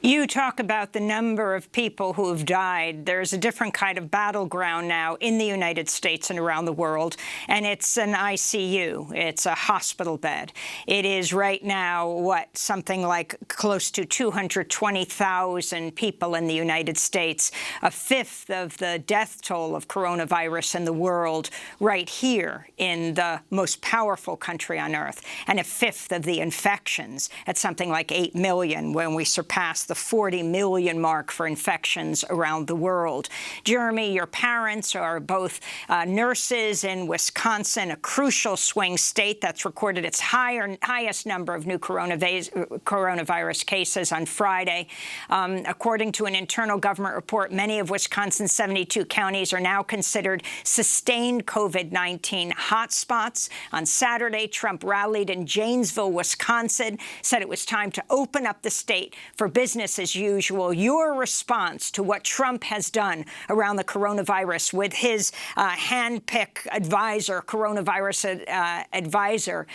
You talk about the number of people who have died. There's a different kind of battleground now in the United States and around the world, and it's an ICU. It's a hospital bed. It is right now, something like close to 220,000 people in the United States, a fifth of the death toll of coronavirus in the world right here in the most powerful country on earth, and a fifth of the infections at something like 8 million when we surpass the 40 million mark for infections around the world. Jeremy, your parents are both nurses in Wisconsin, a crucial swing state that's recorded its highest number of new coronavirus cases on Friday. According to an internal government report, many of Wisconsin's 72 counties are now considered sustained COVID-19 hotspots. On Saturday, Trump rallied in Janesville, Wisconsin, said it was time to open up the state for business as usual. Your response to what Trump has done around the coronavirus with his hand-picked advisor, coronavirus advisor,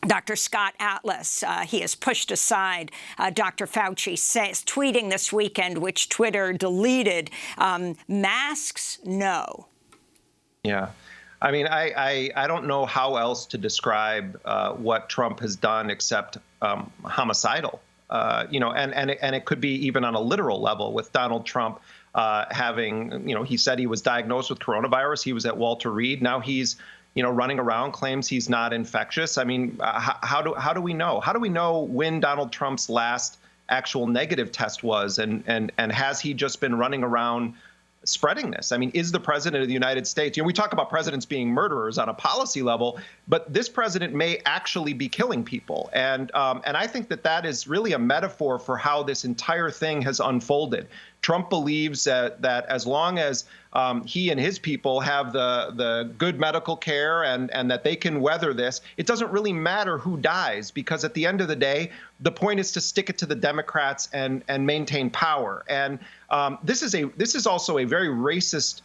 Dr. Scott Atlas, he has pushed aside Dr. Fauci, tweeting this weekend, which Twitter deleted, masks, no. Yeah. I mean, I don't know how else to describe what Trump has done except homicidal. And it could be even on a literal level with Donald Trump having, he said he was diagnosed with coronavirus. He was at Walter Reed. Now he's, running around, claims he's not infectious. I mean, how do we know? How do we know when Donald Trump's last actual negative test was? And has he just been running around spreading this? I mean, is the president of the United States, we talk about presidents being murderers on a policy level, but this president may actually be killing people. And I think that is really a metaphor for how this entire thing has unfolded. Trump believes that as long as he and his people have the good medical care and that they can weather this, it doesn't really matter who dies, because at the end of the day, the point is to stick it to the Democrats and maintain power. And this is also a very racist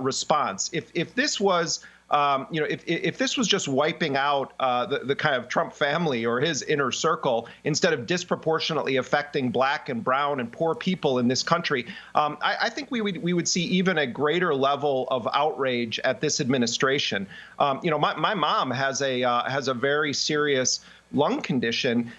response. If this was if this was just wiping out the kind of Trump family or his inner circle instead of disproportionately affecting Black and brown and poor people in this country, I think we would see even a greater level of outrage at this administration. My mom has a very serious lung condition.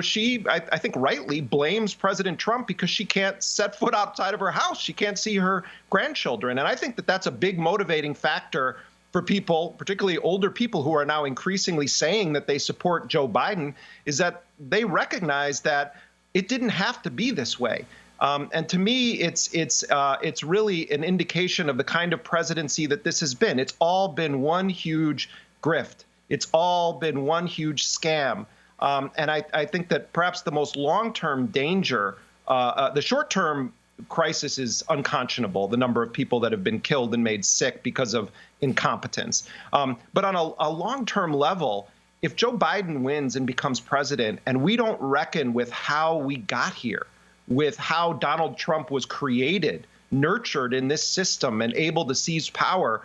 She, I think rightly, blames President Trump because she can't set foot outside of her house. She can't see her grandchildren. And I think that that's a big motivating factor for people, particularly older people who are now increasingly saying that they support Joe Biden, is that they recognize that it didn't have to be this way. And to me, it's really an indication of the kind of presidency that this has been. It's all been one huge grift. It's all been one huge scam. And I think that perhaps the most long-term danger, the short-term crisis is unconscionable, the number of people that have been killed and made sick because of incompetence. But on a long-term level, if Joe Biden wins and becomes president and we don't reckon with how we got here, with how Donald Trump was created, nurtured in this system and able to seize power,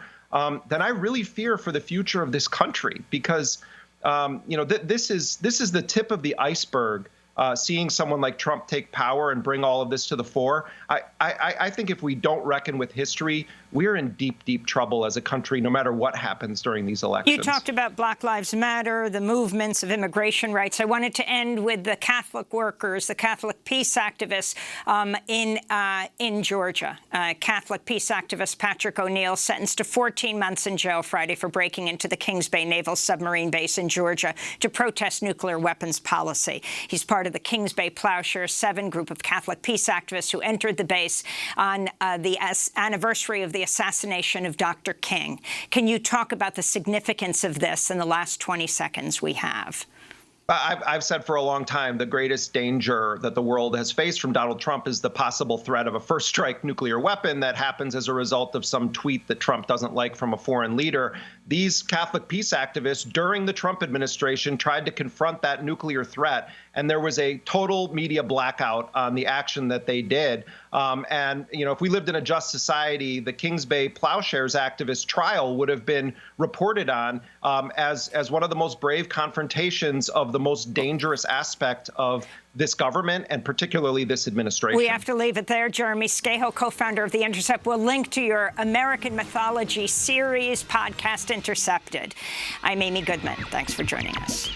then I really fear for the future of this country, because this is the tip of the iceberg. Seeing someone like Trump take power and bring all of this to the fore, I think if we don't reckon with history, we're in deep, deep trouble as a country, no matter what happens during these elections. You talked about Black Lives Matter, the movements of immigration rights. I wanted to end with the Catholic workers, the Catholic peace activists in Georgia. Catholic peace activist Patrick O'Neill sentenced to 14 months in jail Friday for breaking into the Kings Bay Naval Submarine Base in Georgia to protest nuclear weapons policy. He's part of the Kings Bay Plowshares 7 group of Catholic peace activists who entered the base on the anniversary of the assassination of Dr. King. Can you talk about the significance of this in the last 20 seconds we have? I've said for a long time the greatest danger that the world has faced from Donald Trump is the possible threat of a first strike nuclear weapon that happens as a result of some tweet that Trump doesn't like from a foreign leader. These Catholic peace activists during the Trump administration tried to confront that nuclear threat, and there was a total media blackout on the action that they did. And, if we lived in a just society, the Kings Bay Plowshares activist trial would have been reported on as one of the most brave confrontations of the most dangerous aspect of this government and particularly this administration. We have to leave it there. Jeremy Scahill, co-founder of The Intercept, will link to your American Mythology series podcast, Intercepted. I'm Amy Goodman. Thanks for joining us.